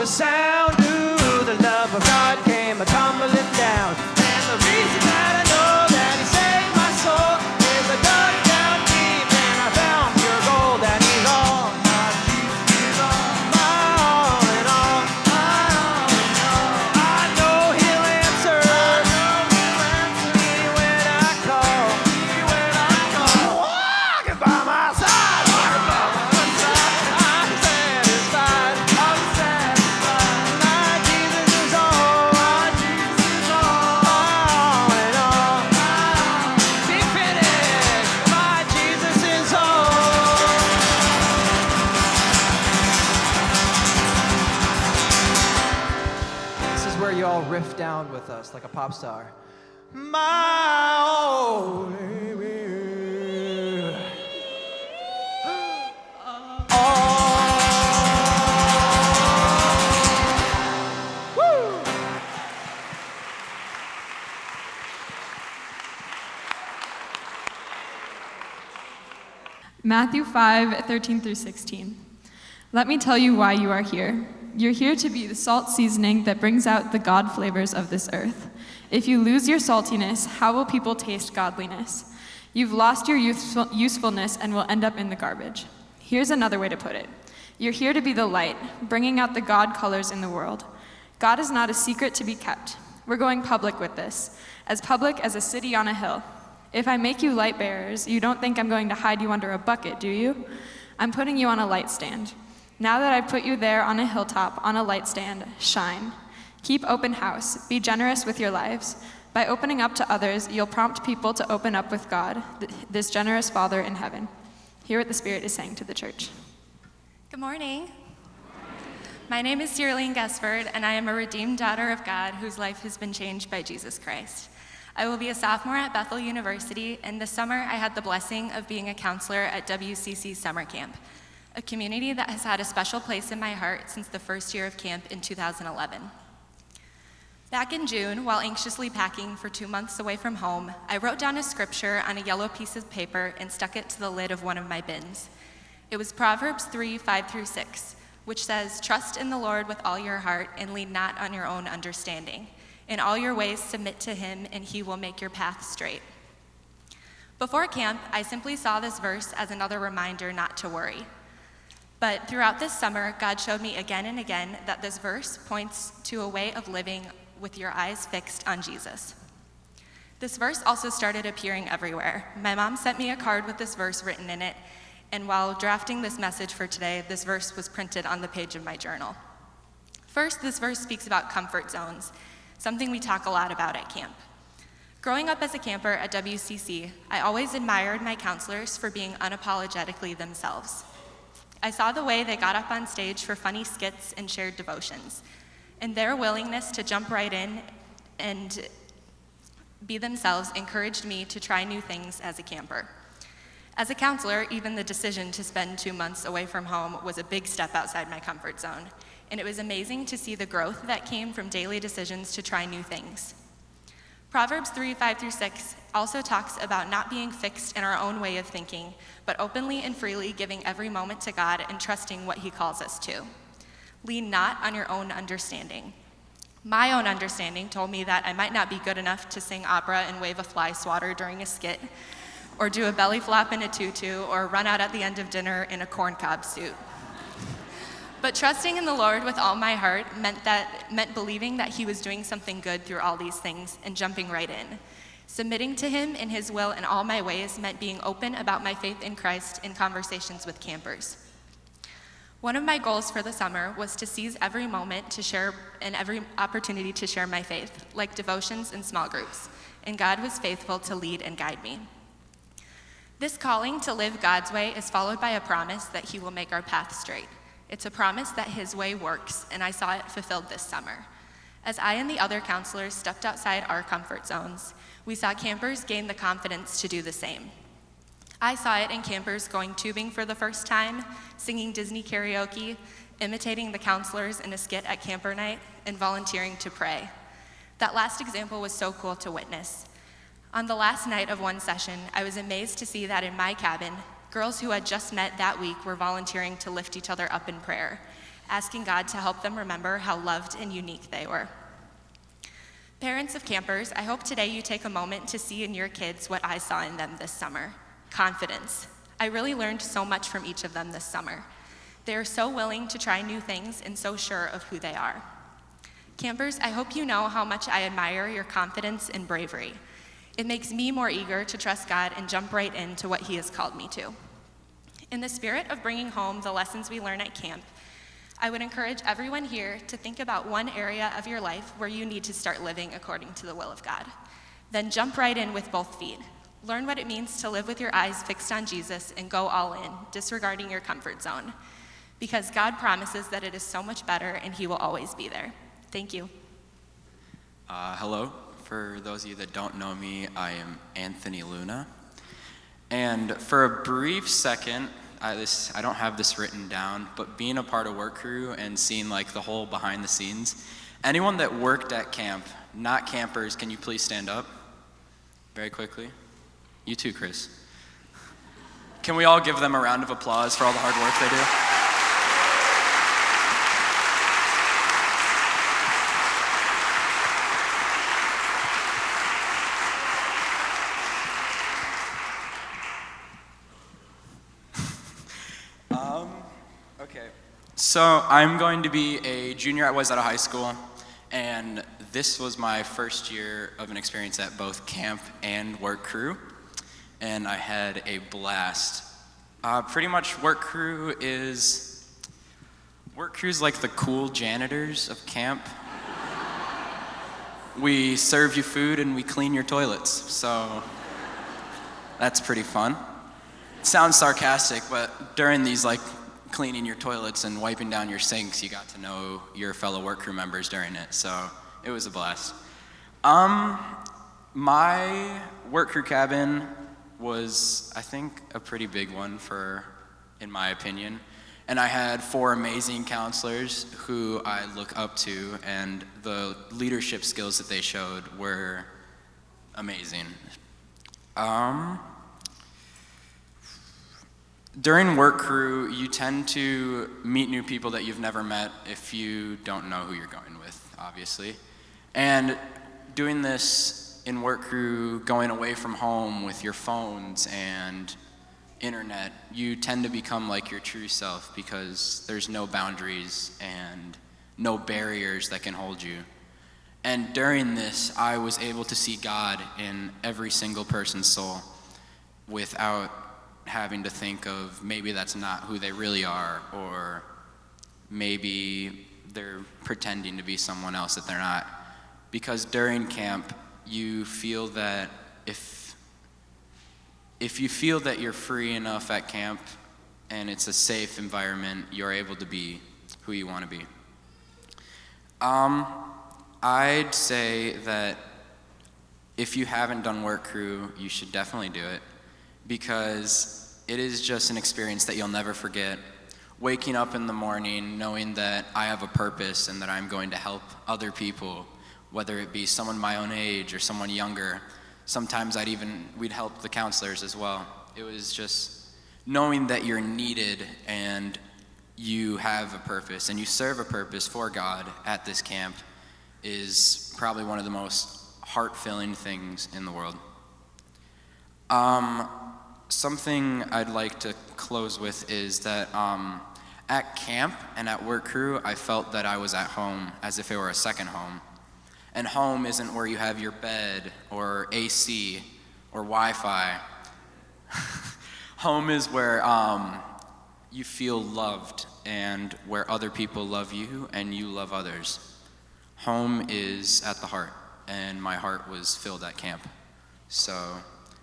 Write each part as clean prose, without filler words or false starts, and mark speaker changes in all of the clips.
Speaker 1: sound, ooh, the love of God came a-tumbling down. And the reason that I know that he saved my soul is I dug down deep and I found pure gold. And he's all my Jesus, he's all my all in all, my all in all. I know he'll answer me when I call, walking by my side, walking by my side. I'm satisfied, I'm satisfied. My Jesus is all, my Jesus is all in all. Be finished, my Jesus is all. This is where you all riff down with us like a pop star. My own
Speaker 2: Matthew 5:13 through 16. Let me tell you why you are here. You're here to be the salt seasoning that brings out the God flavors of this earth. If you lose your saltiness, how will people taste godliness? You've lost your usefulness and will end up in the garbage. Here's another way to put it. You're here to be the light, bringing out the God colors in the world. God is not a secret to be kept. We're going public with this, as public as a city on a hill. If I make you light bearers, you don't think I'm going to hide you under a bucket, do you? I'm putting you on a light stand. Now that I've put you there on a hilltop, on a light stand, shine. Keep open house. Be generous with your lives. By opening up to others, you'll prompt people to open up with God, this generous Father in heaven. Hear what the Spirit is saying to the church.
Speaker 3: Good morning. My name is Cyrline Gesford, and I am a redeemed daughter of God whose life has been changed by Jesus Christ. I will be a sophomore at Bethel University, and this summer I had the blessing of being a counselor at WCC Summer Camp, a community that has had a special place in my heart since the first year of camp in 2011. Back in June, while anxiously packing for 2 months away from home, I wrote down a scripture on a yellow piece of paper and stuck it to the lid of one of my bins. It was Proverbs 3:5 through 6, which says, "Trust in the Lord with all your heart and lean not on your own understanding. In all your ways submit to him, and he will make your path straight." Before camp, I simply saw this verse as another reminder not to worry. But throughout this summer, God showed me again and again that this verse points to a way of living with your eyes fixed on Jesus. This verse also started appearing everywhere. My mom sent me a card with this verse written in it, and while drafting this message for today, this verse was printed on the page of my journal. First, this verse speaks about comfort zones, something we talk a lot about at camp. Growing up as a camper at WCC, I always admired my counselors for being unapologetically themselves. I saw the way they got up on stage for funny skits and shared devotions, and their willingness to jump right in and be themselves encouraged me to try new things as a camper. As a counselor, even the decision to spend 2 months away from home was a big step outside my comfort zone, and it was amazing to see the growth that came from daily decisions to try new things. Proverbs 3:5 through 6 also talks about not being fixed in our own way of thinking, but openly and freely giving every moment to God and trusting what he calls us to. Lean not on your own understanding. My own understanding told me that I might not be good enough to sing opera and wave a fly swatter during a skit, or do a belly flop in a tutu, or run out at the end of dinner in a corncob suit. But trusting in the Lord with all my heart meant believing that he was doing something good through all these things and jumping right in. Submitting to him in his will in all my ways meant being open about my faith in Christ in conversations with campers. One of my goals for the summer was to seize every moment to share and every opportunity to share my faith, like devotions and small groups, and God was faithful to lead and guide me. This calling to live God's way is followed by a promise that he will make our path straight. It's a promise that his way works, and I saw it fulfilled this summer. As I and the other counselors stepped outside our comfort zones, we saw campers gain the confidence to do the same. I saw it in campers going tubing for the first time, singing Disney karaoke, imitating the counselors in a skit at camper night, and volunteering to pray. That last example was so cool to witness. On the last night of one session, I was amazed to see that in my cabin, girls who had just met that week were volunteering to lift each other up in prayer. asking God to help them remember how loved and unique they were. Parents of campers, I hope today you take a moment to see in your kids what I saw in them this summer: confidence. I really learned so much from each of them this summer. They are so willing to try new things and so sure of who they are. Campers, I hope you know how much I admire your confidence and bravery. It makes me more eager to trust God and jump right into what He has called me to. In the spirit of bringing home the lessons we learn at camp, I would encourage everyone here to think about one area of your life where you need to start living according to the will of God. Then jump right in with both feet. Learn what it means to live with your eyes fixed on Jesus and go all in, disregarding your comfort zone. Because God promises that it is so much better and He will always be there. Thank you.
Speaker 4: Hello. For those of you that don't know me, I am Anthony Luna. And for a brief second, I don't have this written down, but being a part of Work Crew and seeing like the whole behind the scenes, anyone that worked at camp, not campers, can you please stand up very quickly? You too, Chris. Can we all give them a round of applause for all the hard work they do? Okay, so I'm going to be a junior at Wayzata High School, and this was my first year of an experience at both camp and Work Crew, and I had a blast. Pretty much Work Crew's like the cool janitors of camp. We serve you food and we clean your toilets, so that's pretty fun. It sounds sarcastic, but during these like cleaning your toilets and wiping down your sinks, you got to know your fellow Work Crew members during it, so it was a blast. My Work Crew cabin was, I think, a pretty big one in my opinion, and I had 4 amazing counselors who I look up to, and the leadership skills that they showed were amazing. During Work Crew, you tend to meet new people that you've never met if you don't know who you're going with, obviously. And doing this in Work Crew, going away from home with your phones and internet, you tend to become like your true self because there's no boundaries and no barriers that can hold you. And during this, I was able to see God in every single person's soul without having to think of maybe that's not who they really are, or maybe they're pretending to be someone else that they're not. Because during camp, you feel that if you feel that you're free enough at camp and it's a safe environment, you're able to be who you want to be. I'd say that if you haven't done Work Crew, you should definitely do it, because it is just an experience that you'll never forget. Waking up in the morning knowing that I have a purpose and that I'm going to help other people, whether it be someone my own age or someone younger. Sometimes we'd help the counselors as well. It was just knowing that you're needed and you have a purpose and you serve a purpose for God at this camp is probably one of the most heart-filling things in the world. Something I'd like to close with is that at camp and at Work Crew, I felt that I was at home as if it were a second home. And home isn't where you have your bed or AC or Wi-Fi. Home is where you feel loved and where other people love you and you love others. Home is at the heart, and my heart was filled at camp. So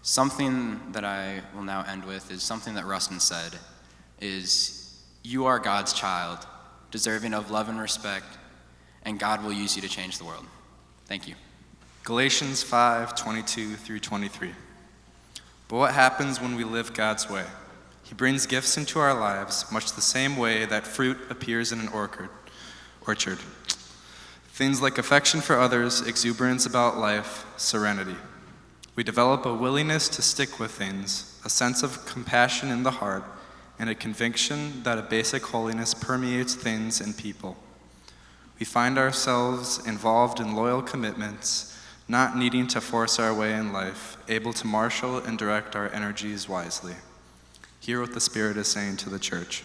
Speaker 4: something that I will now end with is something that Rustin said, is you are God's child, deserving of love and respect, and God will use you to change the world. Thank you.
Speaker 5: Galatians 5:22 through 23. But what happens when we live God's way? He brings gifts into our lives, much the same way that fruit appears in an orchard. Things like affection for others, exuberance about life, serenity. We develop a willingness to stick with things, a sense of compassion in the heart, and a conviction that a basic holiness permeates things and people. We find ourselves involved in loyal commitments, not needing to force our way in life, able to marshal and direct our energies wisely. Hear what the Spirit is saying to the church.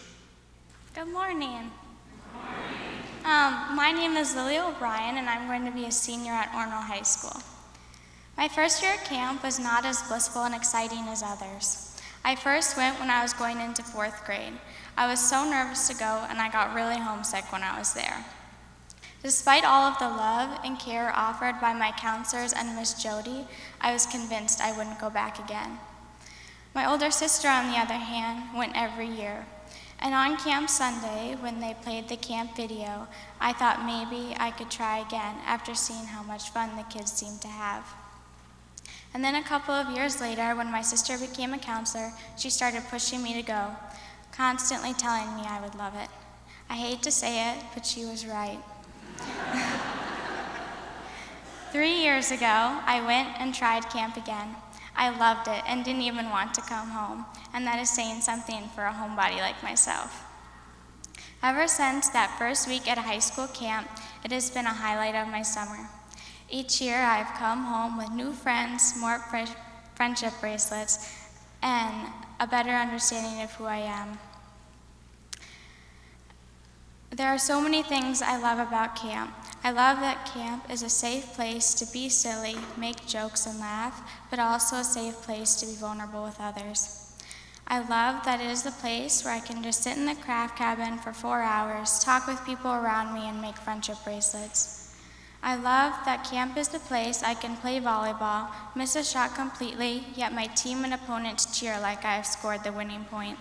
Speaker 6: Good morning. My name is Lily O'Brien, and I'm going to be a senior at Orono High School. My first year at camp was not as blissful and exciting as others. I first went when I was going into 4th grade. I was so nervous to go, and I got really homesick when I was there. Despite all of the love and care offered by my counselors and Miss Jody, I was convinced I wouldn't go back again. My older sister, on the other hand, went every year. And on Camp Sunday, when they played the camp video, I thought maybe I could try again after seeing how much fun the kids seemed to have. And then a couple of years later, when my sister became a counselor, she started pushing me to go, constantly telling me I would love it. I hate to say it, but she was right. 3 years ago, I went and tried camp again. I loved it and didn't even want to come home, and that is saying something for a homebody like myself. Ever since that first week at a high school camp, it has been a highlight of my summer. Each year I've come home with new friends, more friendship bracelets, and a better understanding of who I am. There are so many things I love about camp. I love that camp is a safe place to be silly, make jokes, and laugh, but also a safe place to be vulnerable with others. I love that it is the place where I can just sit in the craft cabin for 4 hours, talk with people around me, and make friendship bracelets. I love that camp is the place I can play volleyball, miss a shot completely, yet my team and opponents cheer like I have scored the winning point.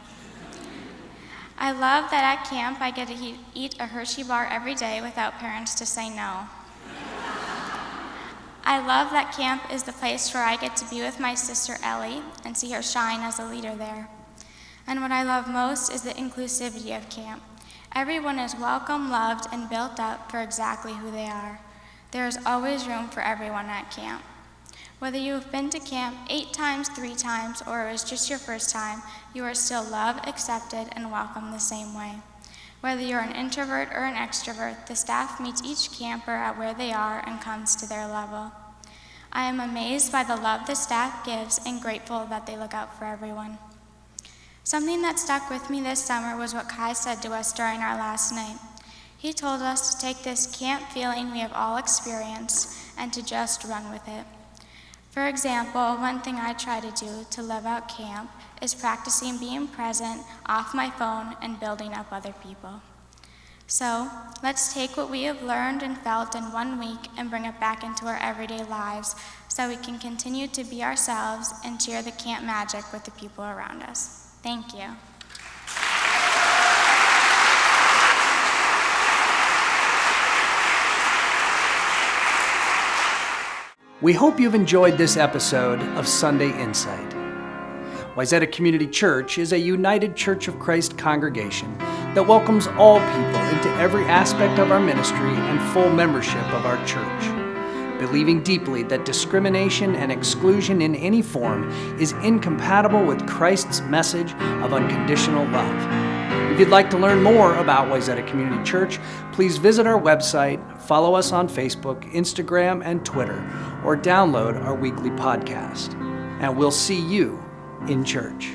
Speaker 6: I love that at camp I get to eat a Hershey bar every day without parents to say no. I love that camp is the place where I get to be with my sister Ellie and see her shine as a leader there. And what I love most is the inclusivity of camp. Everyone is welcome, loved, and built up for exactly who they are. There is always room for everyone at camp. Whether you have been to camp 8 times, 3 times, or it was just your first time, you are still loved, accepted, and welcomed the same way. Whether you're an introvert or an extrovert, the staff meets each camper at where they are and comes to their level. I am amazed by the love the staff gives and grateful that they look out for everyone. Something that stuck with me this summer was what Kai said to us during our last night. He told us to take this camp feeling we have all experienced and to just run with it. For example, one thing I try to do to live out camp is practicing being present off my phone and building up other people. So let's take what we have learned and felt in 1 week and bring it back into our everyday lives so we can continue to be ourselves and share the camp magic with the people around us. Thank you.
Speaker 7: We hope you've enjoyed this episode of Sunday Insight. Wayzata Community Church is a United Church of Christ congregation that welcomes all people into every aspect of our ministry and full membership of our church, believing deeply that discrimination and exclusion in any form is incompatible with Christ's message of unconditional love. If you'd like to learn more about Wayzata Community Church, please visit our website, follow us on Facebook, Instagram, and Twitter, or download our weekly podcast. And we'll see you in church.